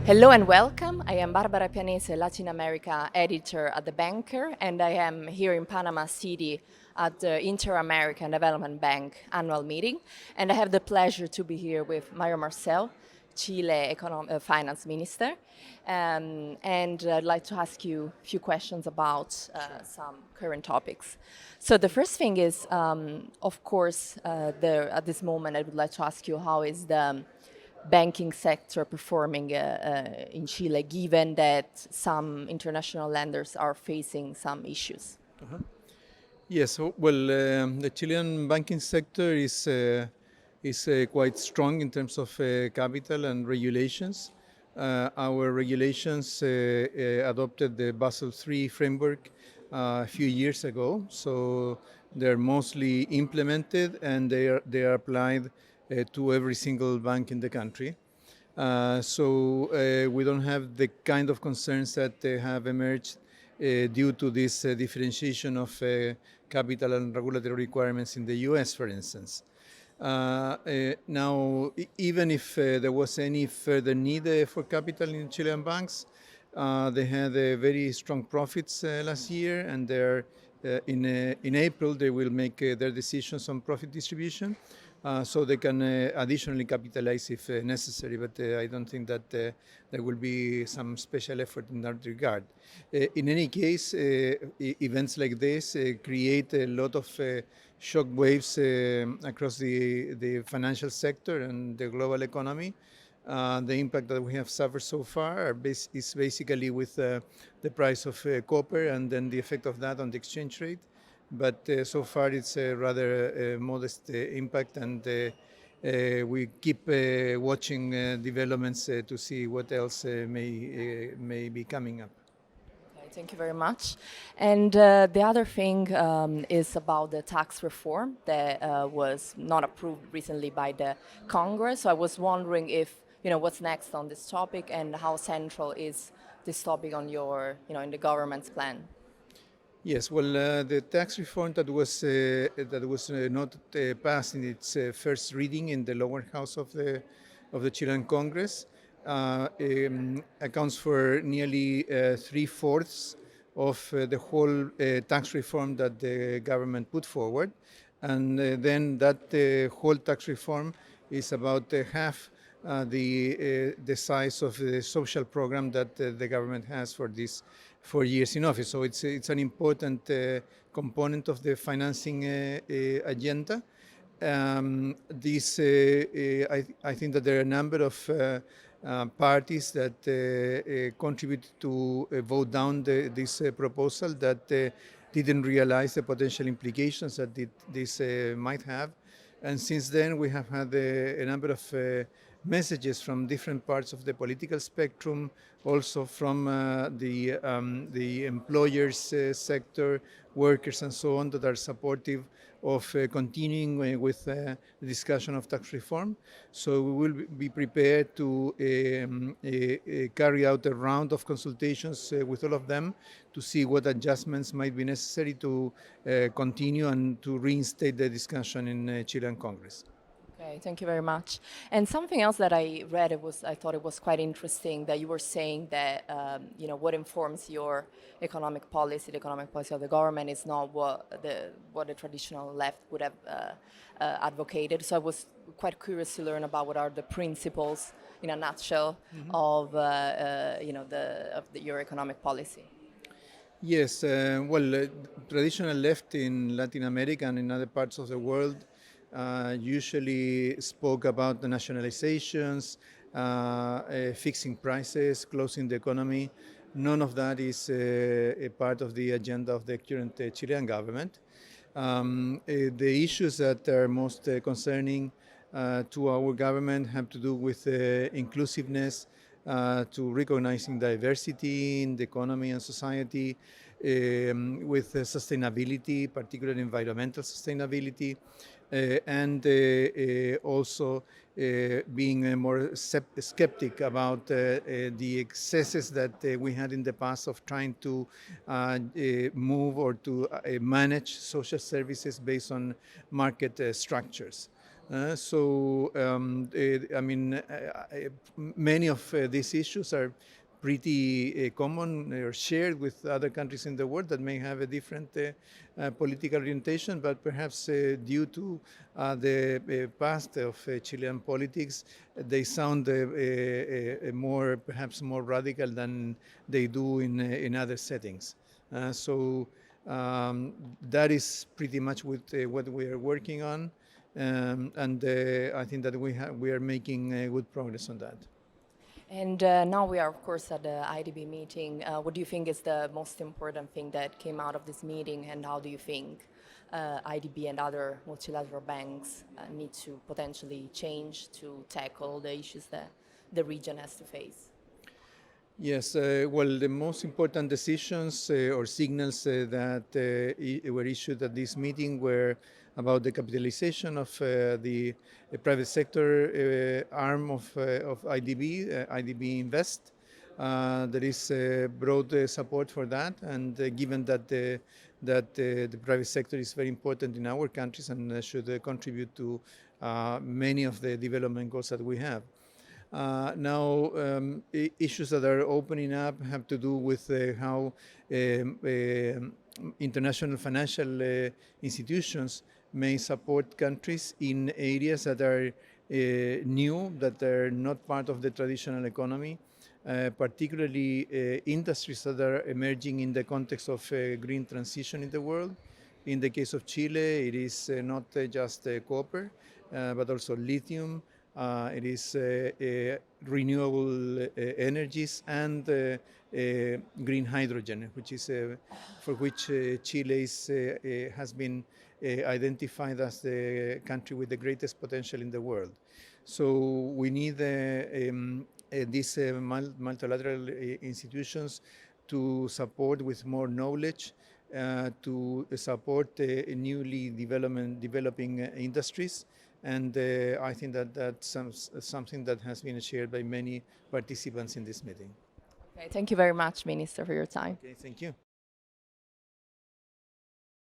Hello and welcome. I am Barbara Pianese, Latin America editor at the Banker, and I am here in Panama City at the Interamerican Development Bank annual meeting. And I have the pleasure to be here with Mario Marcel, Chile finance minister. And I'd like to ask you a few questions about some current topics. So the first thing is, of course, at this moment, I would like to ask you how is the banking sector performing in Chile, given that some international lenders are facing some issues? Yes, the Chilean banking sector is quite strong in terms of capital and regulations. Our regulations adopted the Basel III framework a few years ago, so they're mostly implemented and they are applied to every single bank in the country. So we don't have the kind of concerns that have emerged due to this differentiation of capital and regulatory requirements in the US, for instance. Now, even if there was any further need for capital in Chilean banks, they had very strong profits last year, and in April they will make their decisions on profit distribution, so they can additionally capitalize if necessary. But I don't think that there will be some special effort in that regard. In any case, events like this create a lot of shock waves across the financial sector and the global economy. The impact that we have suffered so far is basically with the price of copper and then the effect of that on the exchange rate. But so far it's a rather modest impact, and we keep watching developments to see what else may be coming up. Okay, thank you very much. And the other thing is about the tax reform that was not approved recently by the Congress. So I was wondering if, what's next on this topic and how central is this topic on your, in the government's plan? Yes, the tax reform that was not passed in its first reading in the lower house of the Chilean Congress accounts for nearly 3/4 of the whole tax reform that the government put forward, and then that whole tax reform is about half the size of the social program that the government has for these 4 years in office. So it's an important component of the financing agenda. I think that there are a number of parties that contribute to vote down this proposal that didn't realize the potential implications that this might have. And since then, we have had a number of messages from different parts of the political spectrum, also from the employers sector, workers and so on, that are supportive of continuing with the discussion of tax reform. So we will be prepared to carry out a round of consultations with all of them to see what adjustments might be necessary to continue and to reinstate the discussion in Chilean Congress. Okay, thank you very much. And something else that I read, I thought it was quite interesting that you were saying that what informs your economic policy, the economic policy of the government, is not what the traditional left would have advocated. So I was quite curious to learn about what are the principles, in a nutshell, of your economic policy. Yes, traditional left in Latin America and in other parts of the world usually spoke about the nationalizations, fixing prices, closing the economy. None of that is a part of the agenda of the current Chilean government. The issues that are most concerning to our government have to do with inclusiveness, to recognizing diversity in the economy and society, with sustainability, particularly environmental sustainability, and also being more skeptic about the excesses that we had in the past of trying to move or to manage social services based on market structures. Many of these issues are pretty common or shared with other countries in the world that may have a different political orientation, but perhaps due to the past of Chilean politics, they sound perhaps more radical than they do in other settings. That is pretty much what we are working on. And I think that we are making good progress on that. And now we are, of course, at the IDB meeting. What do you think is the most important thing that came out of this meeting, and how do you think IDB and other multilateral banks need to potentially change to tackle the issues that the region has to face? Yes, well, the most important decisions or signals that were issued at this meeting were about the capitalization of the private sector arm of IDB, IDB Invest. There is broad support for that, and given that the private sector is very important in our countries and should contribute to many of the development goals that we have. Issues that are opening up have to do with how international financial institutions may support countries in areas that are new, that are not part of the traditional economy, particularly industries that are emerging in the context of green transition in the world. In the case of Chile, it is not just copper, but also lithium. It is renewable energies and green hydrogen, which is for which Chile has been identified as the country with the greatest potential in the world. So we need these multilateral institutions to support with more knowledge, to support newly developing industries. And I think that that's something that has been shared by many participants in this meeting. Okay, thank you very much, Minister, for your time. Okay, thank you.